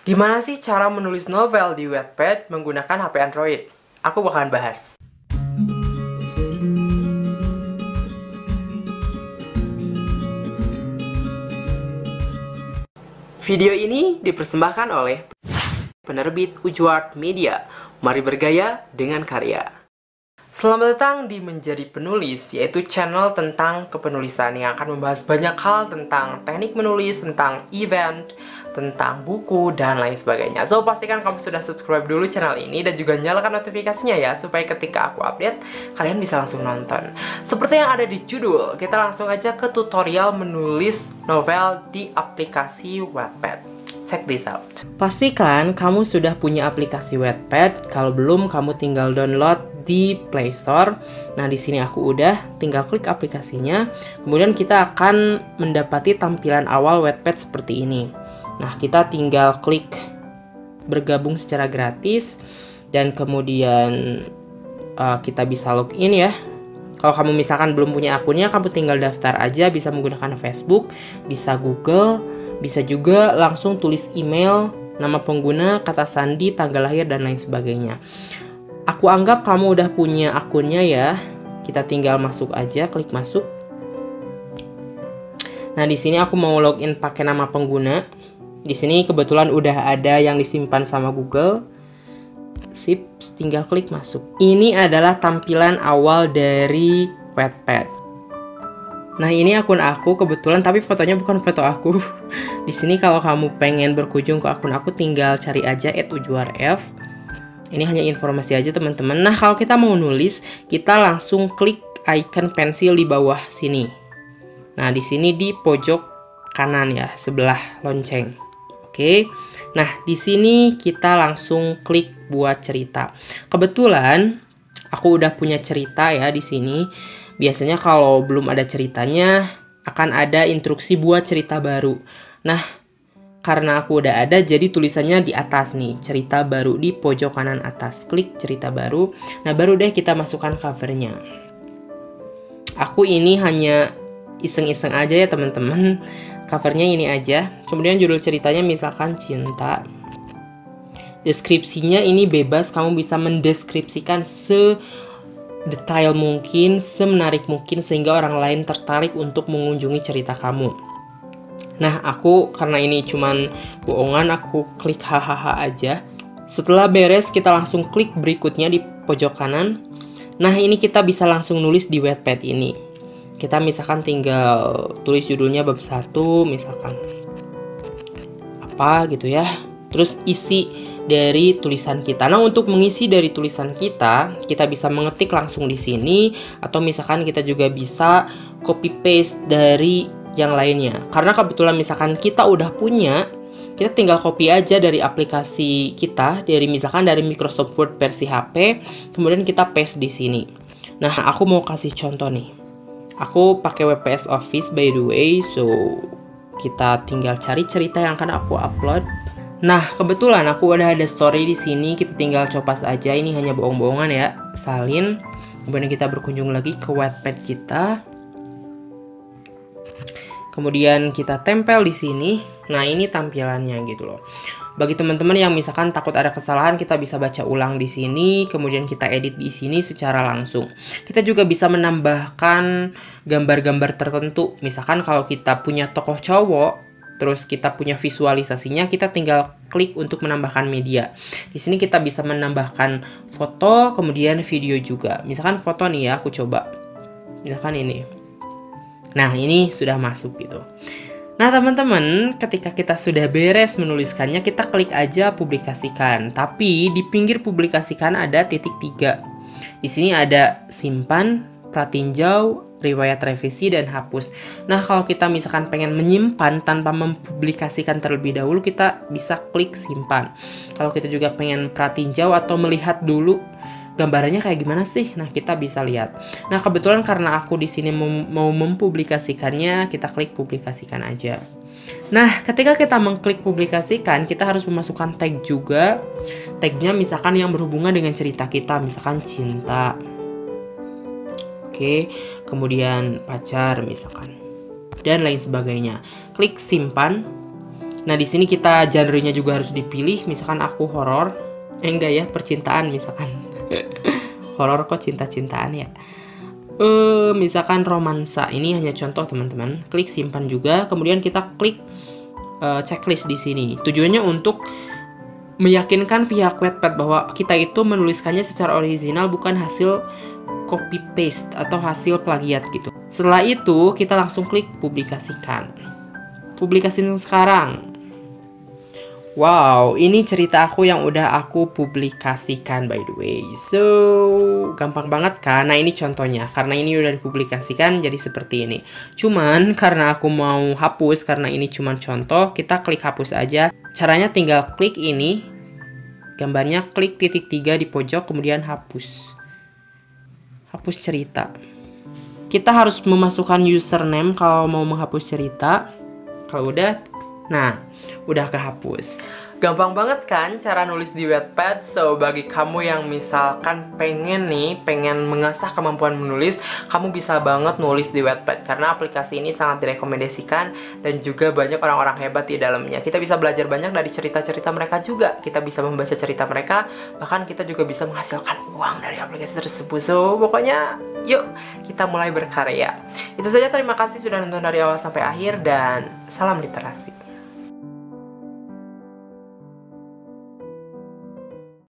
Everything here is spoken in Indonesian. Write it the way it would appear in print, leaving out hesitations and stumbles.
Gimana sih cara menulis novel di Wattpad menggunakan HP Android? Aku bakalan bahas. Video ini dipersembahkan oleh penerbit Ujward Media. Mari bergaya dengan karya. Selamat datang di Menjadi Penulis, yaitu channel tentang kepenulisan yang akan membahas banyak hal tentang teknik menulis, tentang event, tentang buku, dan lain sebagainya. So, pastikan kamu sudah subscribe dulu channel ini dan juga nyalakan notifikasinya ya, supaya ketika aku update, kalian bisa langsung nonton. Seperti yang ada di judul, kita langsung aja ke tutorial menulis novel di aplikasi Wattpad. Check this out. Pastikan kamu sudah punya aplikasi Wattpad. Kalau belum, kamu tinggal download di Play Store. Nah, di sini aku udah, tinggal klik aplikasinya. Kemudian kita akan mendapati tampilan awal Wattpad seperti ini. Nah, kita tinggal klik bergabung secara gratis dan kemudian kita bisa login ya. Kalau kamu misalkan belum punya akunnya, kamu tinggal daftar aja, bisa menggunakan Facebook, bisa Google, bisa juga langsung tulis email, nama pengguna, kata sandi, tanggal lahir, dan lain sebagainya. Aku anggap kamu udah punya akunnya ya. Kita tinggal masuk aja, klik masuk. Nah, di sini aku mau login pakai nama pengguna. Di sini kebetulan udah ada yang disimpan sama Google. Sip, tinggal klik masuk. Ini adalah tampilan awal dari Wattpad. Nah, ini akun aku kebetulan, tapi fotonya bukan foto aku. Di sini kalau kamu pengen berkunjung ke akun aku, tinggal cari aja @ujwarf. Ini hanya informasi aja teman-teman. Nah, kalau kita mau nulis, kita langsung klik icon pensil di bawah sini. Nah, di sini di pojok kanan ya, sebelah lonceng. Oke. Nah, di sini kita langsung klik buat cerita. Kebetulan aku udah punya cerita ya di sini. Biasanya kalau belum ada ceritanya, akan ada instruksi buat cerita baru. Nah, karena aku udah ada, jadi tulisannya di atas nih, cerita baru di pojok kanan atas. Klik cerita baru. Nah, baru deh kita masukkan covernya. Aku ini hanya iseng-iseng aja ya teman-teman. Covernya ini aja. Kemudian judul ceritanya misalkan cinta. Deskripsinya ini bebas, kamu bisa mendeskripsikan detail mungkin, semenarik mungkin sehingga orang lain tertarik untuk mengunjungi cerita kamu. Nah, aku karena ini cuman bohongan, aku klik hahaha aja. Setelah beres, kita langsung klik berikutnya di pojok kanan. Nah, ini kita bisa langsung nulis di Wattpad ini. Kita misalkan tinggal tulis judulnya bab 1, misalkan apa gitu ya. Terus isi dari tulisan kita. Nah, untuk mengisi dari tulisan kita bisa mengetik langsung di sini, atau misalkan kita juga bisa copy paste dari yang lainnya. Karena kebetulan misalkan kita udah punya, kita tinggal copy aja dari aplikasi kita, misalkan dari Microsoft Word versi HP, kemudian kita paste di sini. Nah, aku mau kasih contoh nih. Aku pakai WPS Office by the way, so kita tinggal cari cerita yang akan aku upload. Nah, kebetulan aku udah ada story di sini, kita tinggal copas aja. Ini hanya bohong-bohongan ya, salin. Kemudian kita berkunjung lagi ke Wattpad kita. Kemudian kita tempel di sini. Nah, ini tampilannya gitu loh. Bagi teman-teman yang misalkan takut ada kesalahan, kita bisa baca ulang di sini, kemudian kita edit di sini secara langsung. Kita juga bisa menambahkan gambar-gambar tertentu. Misalkan kalau kita punya tokoh cowok, terus kita punya visualisasinya, kita tinggal klik untuk menambahkan media. Di sini kita bisa menambahkan foto, kemudian video juga. Misalkan foto nih ya, aku coba. Misalkan ini. Nah, ini sudah masuk gitu. Nah, teman-teman, ketika kita sudah beres menuliskannya, kita klik aja publikasikan. Tapi di pinggir publikasikan ada titik 3. Di sini ada simpan, pratinjau, riwayat revisi, dan hapus. Nah, kalau kita misalkan pengen menyimpan tanpa mempublikasikan terlebih dahulu, kita bisa klik simpan. Kalau kita juga pengen pratinjau atau melihat dulu gambarannya kayak gimana sih, nah kita bisa lihat. Nah, kebetulan karena aku di sini mau mempublikasikannya, kita klik publikasikan aja. Nah, ketika kita mengklik publikasikan, kita harus memasukkan tag juga. Tagnya misalkan yang berhubungan dengan cerita kita, misalkan cinta. Oke, kemudian pacar misalkan, dan lain sebagainya. Klik simpan. Nah, di sini kita genre-nya juga harus dipilih. Misalkan aku horor, enggak ya, percintaan misalkan. Horor kok cinta-cintaan ya. Misalkan romansa. Ini hanya contoh teman-teman. Klik simpan juga. Kemudian kita klik checklist di sini. Tujuannya untuk meyakinkan pihak Wattpad bahwa kita itu menuliskannya secara original, bukan hasil copy paste atau hasil plagiat gitu. Setelah itu kita langsung klik publikasikan. Publikasikan sekarang. Wow, ini cerita aku yang udah aku publikasikan by the way. So, gampang banget kan? Nah, ini contohnya. Karena ini udah dipublikasikan jadi seperti ini. Cuman karena aku mau hapus, karena ini cuma contoh, kita klik hapus aja. Caranya tinggal klik ini. Gambarnya klik titik 3 di pojok, kemudian hapus. Hapus cerita. Kita harus memasukkan username kalau mau menghapus cerita. Kalau udah, nah, udah kehapus. Gampang banget kan cara nulis di Wattpad. So, bagi kamu yang misalkan pengen mengasah kemampuan menulis, kamu bisa banget nulis di Wattpad. Karena aplikasi ini sangat direkomendasikan dan juga banyak orang-orang hebat di dalamnya. Kita bisa belajar banyak dari cerita-cerita mereka juga. Kita bisa membaca cerita mereka, bahkan kita juga bisa menghasilkan uang dari aplikasi tersebut. So, pokoknya yuk kita mulai berkarya. Itu saja, terima kasih sudah nonton dari awal sampai akhir dan salam literasi.